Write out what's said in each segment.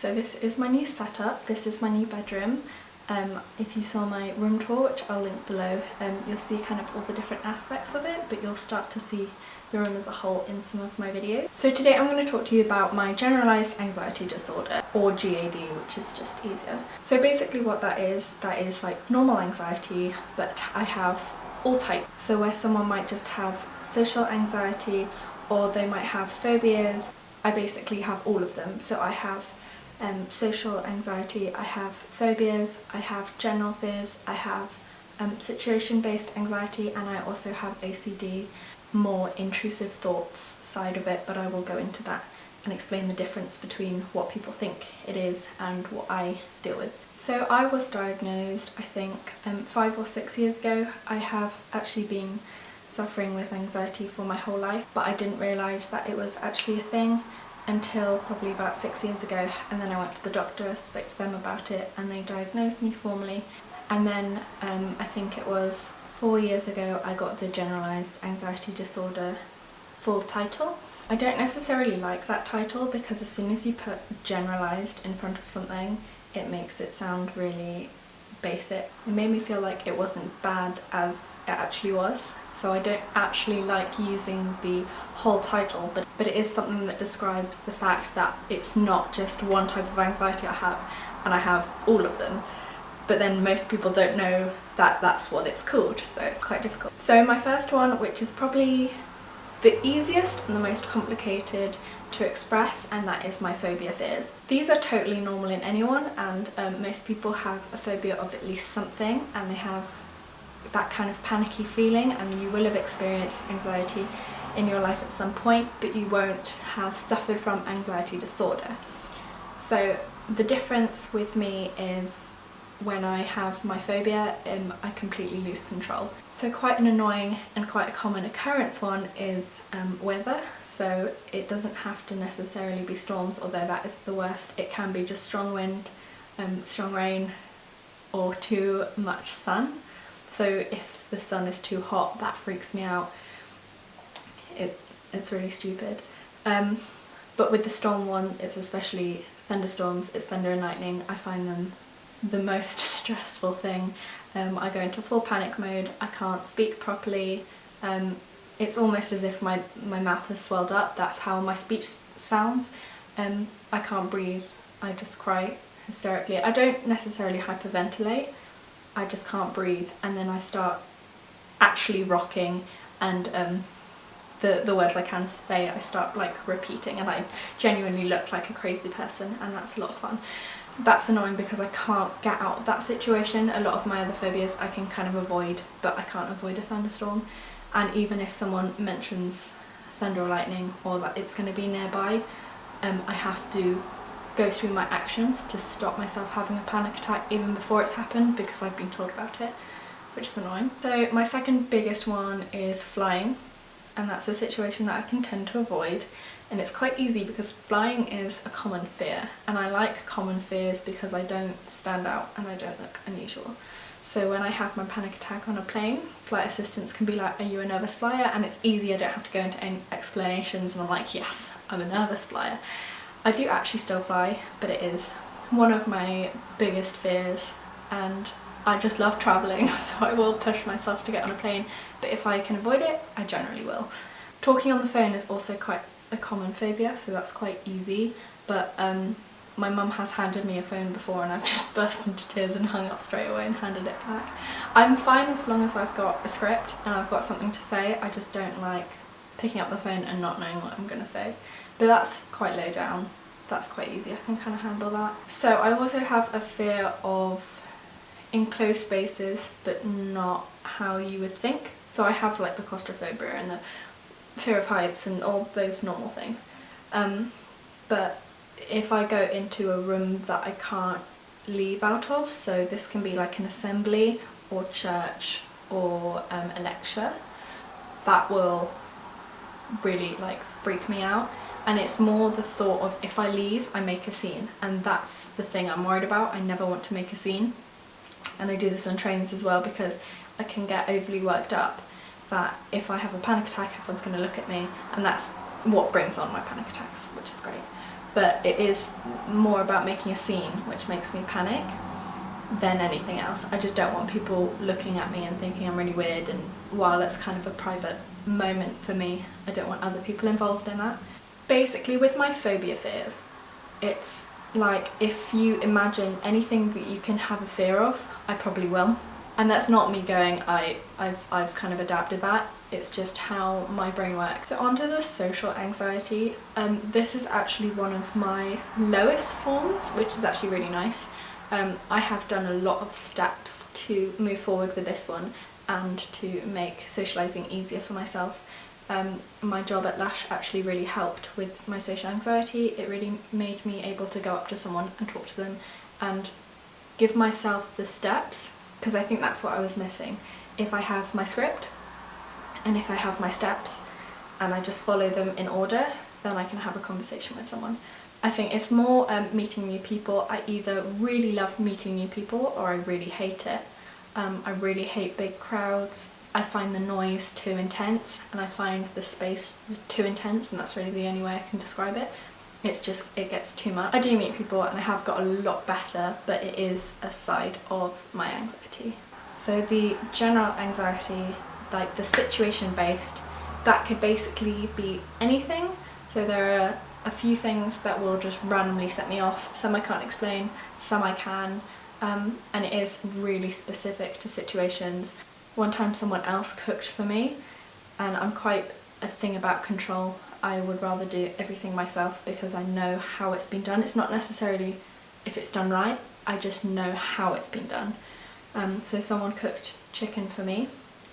So this is my new setup, this is my new bedroom. If you saw my room tour, which I'll link below, you'll see kind of all the different aspects of it, but you'll start to see the room as a whole in some of my videos. So today I'm going to talk to you about my generalised anxiety disorder, or GAD, which is just easier. So basically what that is like normal anxiety, but I have all types. So where someone might just have social anxiety, or they might have phobias, I basically have all of them. So I have social anxiety, I have phobias, I have general fears, I have situation-based anxiety, and I also have ACD, more intrusive thoughts side of it, but I will go into that and explain the difference between what people think it is and what I deal with. So I was diagnosed, I think 5 or 6 years ago. I have actually been suffering with anxiety for my whole life, but I didn't realise that it was actually a thing until probably about 6 years ago, and then I went to the doctor, spoke to them about it, and they diagnosed me formally. And then I think it was 4 years ago I got the generalised anxiety disorder full title. I don't necessarily like that title because as soon as you put generalised in front of something, it makes it sound really basic. It made me feel like it wasn't bad as it actually was. So I don't actually like using the whole title, but it is something that describes the fact that it's not just one type of anxiety I have, and I have all of them. But then most people don't know that that's what it's called, so it's quite difficult. So my first one, which is probably the easiest and the most complicated to express, and that is my phobia fears. These are totally normal in anyone, and most people have a phobia of at least something, and they have that kind of panicky feeling, and you will have experienced anxiety in your life at some point, but you won't have suffered from anxiety disorder. So the difference with me is when I have my phobia, I completely lose control. So quite an annoying and quite a common occurrence one is weather. So it doesn't have to necessarily be storms, although that is the worst. It can be just strong wind, strong rain, or too much sun. So if the sun is too hot, that freaks me out. It's really stupid. But with the storm one, it's especially thunderstorms, it's thunder and lightning. I find them the most stressful thing. I go into full panic mode, I can't speak properly. It's almost as if my mouth has swelled up. That's how my speech sounds. I can't breathe, I just cry hysterically. I don't necessarily hyperventilate, I just can't breathe, and then I start actually rocking, and the words I can say I start like repeating, and I genuinely look like a crazy person, and that's a lot of fun. That's annoying because I can't get out of that situation. A lot of my other phobias I can kind of avoid, but I can't avoid a thunderstorm. And even if someone mentions thunder or lightning, or that it's going to be nearby, I have to go through my actions to stop myself having a panic attack even before it's happened, because I've been told about it, which is annoying. So my second biggest one is flying, and that's a situation that I can tend to avoid, and it's quite easy because flying is a common fear, and I like common fears because I don't stand out and I don't look unusual. So when I have my panic attack on a plane, flight assistants can be like, are you a nervous flyer? And it's easy, I don't have to go into any explanations, and I'm like, yes, I'm a nervous flyer. I do actually still fly, but it is one of my biggest fears, and I just love travelling, so I will push myself to get on a plane, but if I can avoid it, I generally will. Talking on the phone is also quite a common phobia, so that's quite easy, but my mum has handed me a phone before and I've just burst into tears and hung up straight away and handed it back. I'm fine as long as I've got a script and I've got something to say. I just don't like picking up the phone and not knowing what I'm going to say. But that's quite low down. That's quite easy. I can kind of handle that. So I also have a fear of enclosed spaces, but not how you would think. So I have like the claustrophobia and the fear of heights and all those normal things. But if I go into a room that I can't leave out of, so this can be like an assembly or church or a lecture, that will really like freak me out. And it's more the thought of if I leave, I make a scene, and that's the thing I'm worried about. I never want to make a scene, and I do this on trains as well because I can get overly worked up that if I have a panic attack, everyone's going to look at me, and that's what brings on my panic attacks, which is great. but it is more about making a scene, which makes me panic, than anything else. I just don't want people looking at me and thinking I'm really weird, and while it's kind of a private moment for me, I don't want other people involved in that. Basically, with my phobia fears, it's like if you imagine anything that you can have a fear of, I probably will. And that's not me going, I've kind of adapted that. It's just how my brain works. So onto the social anxiety. This is actually one of my lowest forms, which is actually really nice. I have done a lot of steps to move forward with this one and to make socialising easier for myself. My job at Lush actually really helped with my social anxiety. It really made me able to go up to someone and talk to them and give myself the steps, because I think that's what I was missing. If I have my script and if I have my steps and I just follow them in order, then I can have a conversation with someone. I think it's more meeting new people. I either really love meeting new people or I really hate it. I really hate big crowds. I find the noise too intense, and I find the space too intense, and that's really the only way I can describe it. It's just, it gets too much. I do meet people and I have got a lot better, but it is a side of my anxiety. So the general anxiety, like the situation based, that could basically be anything. So there are a few things that will just randomly set me off. Some I can't explain, some I can, and it is really specific to situations. One time someone else cooked for me, and I'm quite a thing about control. I would rather do everything myself because I know how it's been done. It's not necessarily if it's done right, I just know how it's been done. So someone cooked chicken for me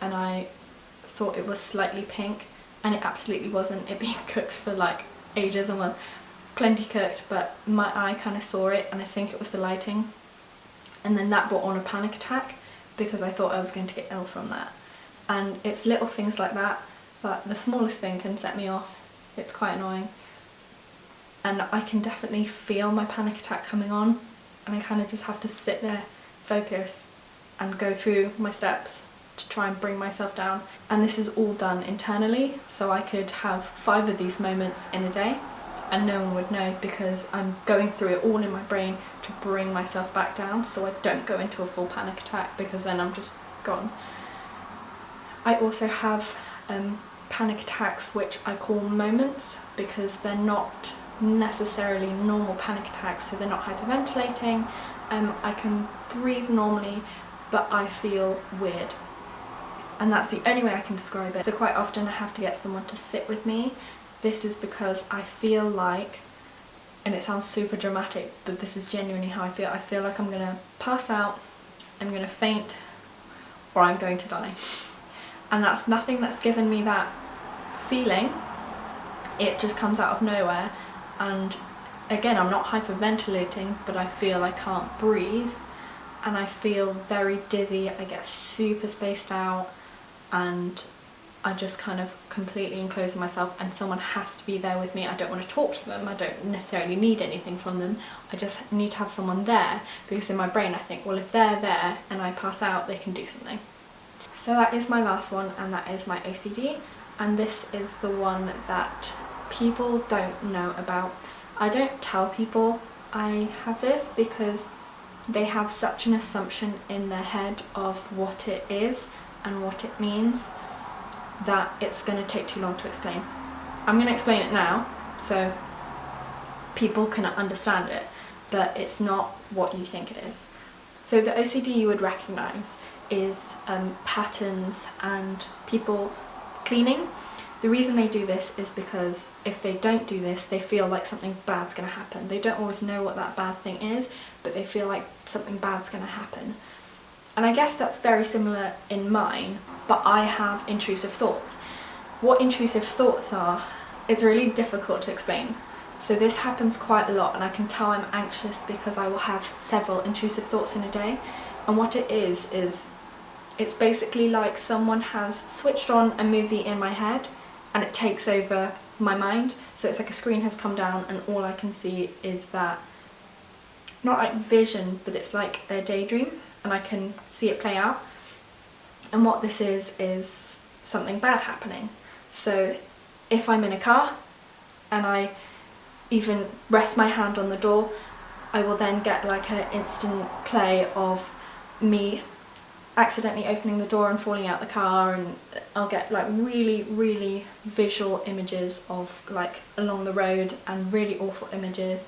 and I thought it was slightly pink, and it absolutely wasn't. It being cooked for like ages and was plenty cooked, but my eye kind of saw it, and I think it was the lighting. And then that brought on a panic attack because I thought I was going to get ill from that. And it's little things like that, that the smallest thing can set me off. It's quite annoying. And I can definitely feel my panic attack coming on, and I kind of just have to sit there, focus, and go through my steps to try and bring myself down. And this is all done internally, so I could have 5 of these moments in a day and no one would know, because I'm going through it all in my brain to bring myself back down so I don't go into a full panic attack, because then I'm just gone. I also have panic attacks which I call moments, because they're not necessarily normal panic attacks, so they're not hyperventilating. I can breathe normally, but I feel weird. And that's the only way I can describe it. So quite often I have to get someone to sit with me. This is because I feel like, and it sounds super dramatic, but this is genuinely how I feel. I feel like I'm gonna pass out, I'm gonna faint, or I'm going to die. And that's nothing that's given me that feeling. It just comes out of nowhere. And again, I'm not hyperventilating, but I feel I can't breathe. And I feel very dizzy, I get super spaced out, and I just kind of completely enclose myself, and someone has to be there with me. I don't want to talk to them, I don't necessarily need anything from them, I just need to have someone there, because in my brain I think, well, if they're there and I pass out, they can do something. So that is my last one, and that is my OCD, and this is the one that people don't know about. I don't tell people I have this because they have such an assumption in their head of what it is and what it means that it's going to take too long to explain. I'm going to explain it now so people can understand it, but it's not what you think it is. So the OCD you would recognise is patterns and people cleaning. The reason they do this is because if they don't do this, they feel like something bad's going to happen. They don't always know what that bad thing is, but they feel like something bad's going to happen. And I guess that's very similar in mine, but I have intrusive thoughts. What intrusive thoughts are, it's really difficult to explain. So this happens quite a lot, and I can tell I'm anxious because I will have several intrusive thoughts in a day. And what it is it's basically like someone has switched on a movie in my head and it takes over my mind. So it's like a screen has come down and all I can see is that, not like vision, but it's like a daydream, and I can see it play out. And what this is something bad happening. So if I'm in a car and I even rest my hand on the door, I will then get like an instant play of me accidentally opening the door and falling out the car, and I'll get like really visual images of like along the road and really awful images.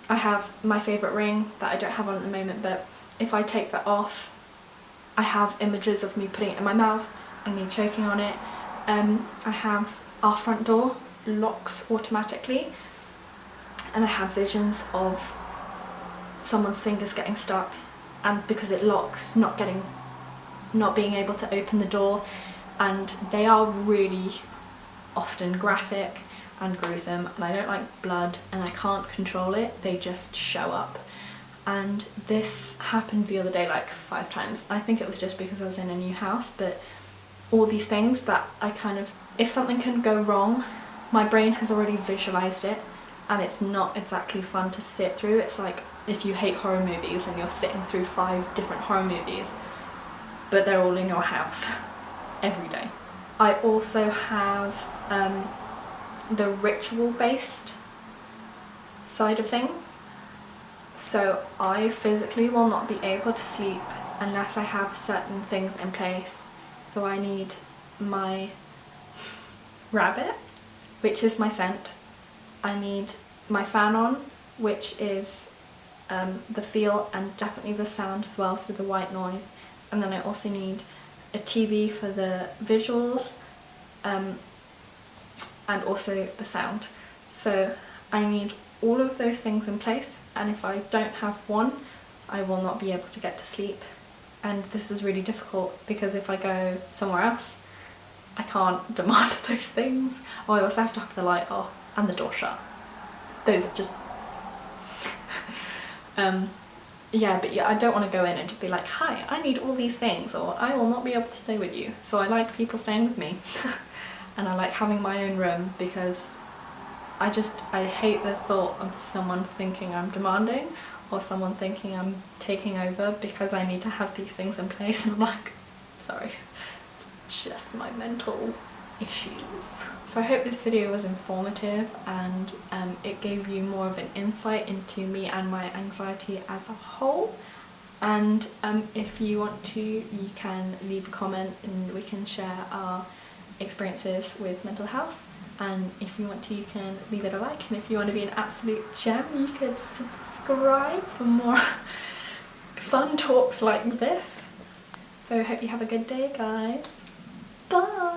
I have my favourite ring that I don't have on at the moment, but if I take that off, I have images of me putting it in my mouth and me choking on it. I have our front door locks automatically, and I have visions of someone's fingers getting stuck, and because it locks, not being able to open the door, and they are really often graphic and gruesome, and I don't like blood and I can't control it, they just show up. And this happened the other day like 5 times. I think it was just because I was in a new house, but all these things that I kind of, if something can go wrong, my brain has already visualized it, and it's not exactly fun to sit through. It's like if you hate horror movies and you're sitting through 5 different horror movies, but they're all in your house every day. I also have the ritual-based side of things. So I physically will not be able to sleep unless I have certain things in place. So I need my rabbit, which is my scent. I need my fan on, which is the feel and definitely the sound as well, so the white noise. And then I also need a TV for the visuals, and also the sound. So I need all of those things in place, and if I don't have one, I will not be able to get to sleep. And this is really difficult because if I go somewhere else, I can't demand those things. Oh, I also have to have the light off and the door shut. Those are just yeah, but yeah, I don't want to go in and just be like, hi, I need all these things, or I will not be able to stay with you. So I like people staying with me. And I like having my own room because I hate the thought of someone thinking I'm demanding, or someone thinking I'm taking over because I need to have these things in place. And I'm like, sorry, it's just my mental issues. So I hope this video was informative, and it gave you more of an insight into me and my anxiety as a whole. And if you want to, you can leave a comment and we can share our experiences with mental health. And if you want to, you can leave it a like, and if you want to be an absolute gem, you could subscribe for more fun talks like this. So I hope you have a good day, guys. Bye!